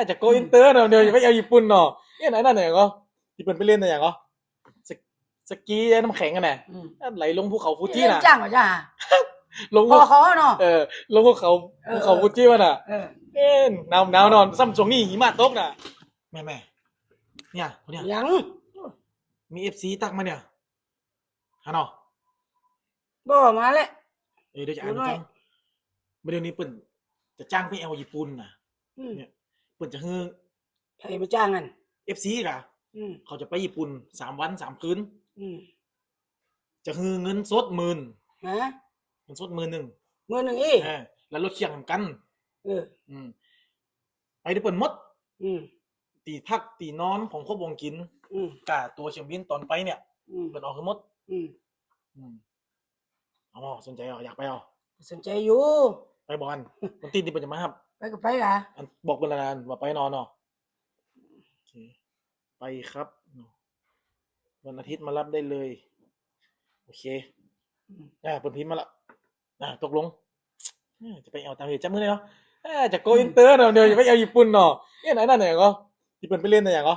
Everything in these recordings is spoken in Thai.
จะโกอินเตอร์เนาะเดี๋ยวไม่เอาญี่ปุ่นเนาะเนี่ยไหนนั่นเนี่ยก็ญี่ปุ่นไปเล่นอะไรอย่างก็สสกีน้ำแข็งกันแน่อืมไหลลงภูเขาฟูจิเล่นน่ะจ้างเหรอจ้าลงพอเขาเนาะเออลงภูเขาฟูจิมันน่ะเออเอ็นหนาวนอนซ้ำช่วงนี้หิมะตกน่ะแม่เนี่ยคนเนี่ยยังมีเอฟซีตักมาเนี่ยฮะเนาะบ่มาแล้วเดี๋ยวจะอ่านดูหน่อยให้ฟังเดี๋ยวนี้เปิ่นจะจ้างไปเอาญี่ปุ่นน่ะอืมเนี่ยเปิ่นจะฮือใครมาจ้างกัน เอฟซีกะอืมเขาจะไปญี่ปุ่น3 วัน 3 คืนอืมจะฮือเงินสด10,000ฮะเงินสด10,000มือหนึ่งอีแล้วรถเคียงกันเอออืมไปได้เปิ่นหมดอืมตีพักตีนอนของครบวงกินอืมกะตัวเชียงบินตอนไปเนี่ยอืมเปิ่นออกคือหมดอืมอืมเอาบ่สนใจเอาอยากไปเอาสนใจอยู่ไปบ่กันวันที่เปิ่นจะมาครับ ไปก็ไปล่ะอันบอกเพิ่นแล้วกันว่าไปนอนเนาะโอเคไปครับวันอาทิตย์มารับได้เลยโอเคอืมเพิ่นพิมพ์มาละตกลงจะไปเอาตามเหตุจับมือเลยเนาะจะโกอินเตอร์เนาะเดี๋ยวไม่เอาญี่ปุ่นเนาะเนี่ยไหนนั่นเนี่ยก็ญี่ปุ่นไปเล่นอะไรอย่างก็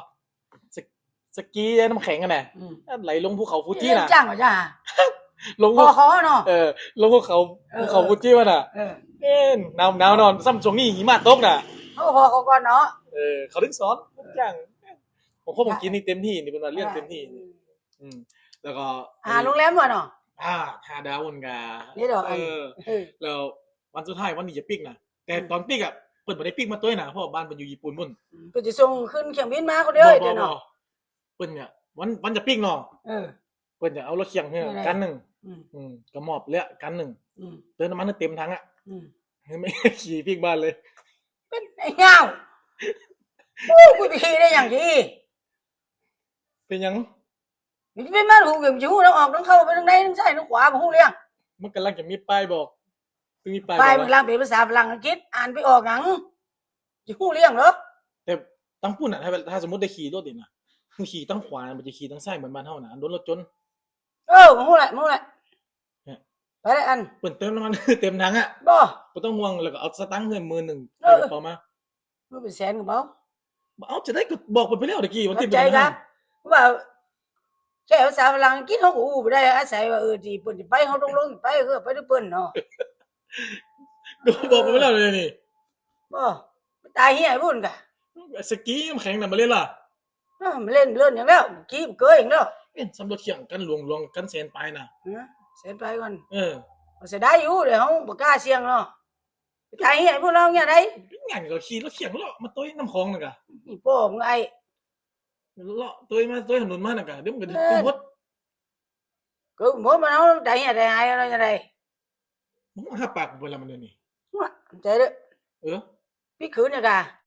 สสกีน้ำแข็งกันแน่อืมไหลลงภูเขาฟูจิเล่นน่ะจ้างเหรอจ้าลงพอเขาเนาะลงภูเขาฟูจิมันน่ะเออเอ็นหนาวนอนซ้ำช่วงนี้หิมะตกน่ะเขาพอเขาก่อนเนาะเขาถึงสอนทุกอย่างผมคบผมกินนี่เต็มที่นี่เป็นวันเรื่องเต็มที่อืมแล้วก็โรงแรมวะเนาะอ่า5 ดาวบนกานี่ดอกอันแล้ววันสุดท้ายวันนี้จะปิกนะแต่ตอนปิกอ่ะเปิดบ่ได้ปิกมาตัวนะเพราะบ้านเปิดอยู่ญี่ปุ่นมุ่นเพิ่นสิส่งขึ้นเครื่องบินมาคนเดียวเด้อเนาะเปิดเนี่ยวันจะปิกเนาะเปิดจะเอารถเคียงเนี่ยกันหนึ่งก็มอบเละกันหนึ่งเติมน้ำมันเต็มถังอ่ะไม่ขี่ปิกบ้านเลยเป็นไอ้เงาโอ้กูไปขี่ได้อย่างที่เป็นยังมันจะเป็นมาหูเกี่ยวกับหูแล้วออกต้องเข้าไปทางใดทางซ้ายทางขวาบ่ฮู้เรื่องมันกำลังจะมีป้ายบอกมีป้ายป้ายมันกำลังเป็นภาษาฝรั่งอังกฤษอ่านไปออกหยังสิฮู้เรื่องเหรอแต่ตั้งปุ่นอ่ะถ้าสมมุติได้ขี่รถเด่นน่ะคือขี่ตั้งขวามันจะขี่ตั้งซ้ายเหมือนบ้านเฮาน่ะโดนรถจนบ่ฮู้แหละไปได้อันเปิ่นเติมน้ำมันเต็มถังอ่ะบ่ต้องห่วงแล้วก็เอาสตังค์เพิ่ม10,000ใส่กระเป๋ามามันเป็นแสนกระเป๋าเอาจะได้ก็บอกเพิ่นไปแล้วตะกี้วันที่ใจครับว่าแค่ภาษาฝรั่งอังกฤษเฮาก็อู้บ่ได้อาศัยว่าที่เพิ่นสิไปเฮาต้องลงไปไปด้วยเพิ่นเนาะก็บอกเพิ่นไปแล้วเลยนี่บ่ตายเหี้ยพุ่นกะสกีน้ำแข็งน่ะมาเล่นล่ะมันเล่นอย่างแล้วกี้เกยอย่างแล้วสำรถเถียงกันหลวงกันแสนปลายน่ะเสร็จไปก่อนมันสิได้อยู่เดี๋ยวเฮาบ่กล้าเสี่ยงเนาะตายเหี้ยพวกเราเนี่ยได้งานก็ขี่รถเถียงเลาะมาต้อยน้ำคลองนั่นกะอีโป้มึงไอ้เลาะต้อยมาต้อยถนนมานั่นกะเดี๋ยวมันก็ตึ้งหมดcứ mỗi mà nó đại nhà đại ai nó như đây มึงหาปากเวลามันเดี๋ยวนี้chạy đó เออ biết khử nha gà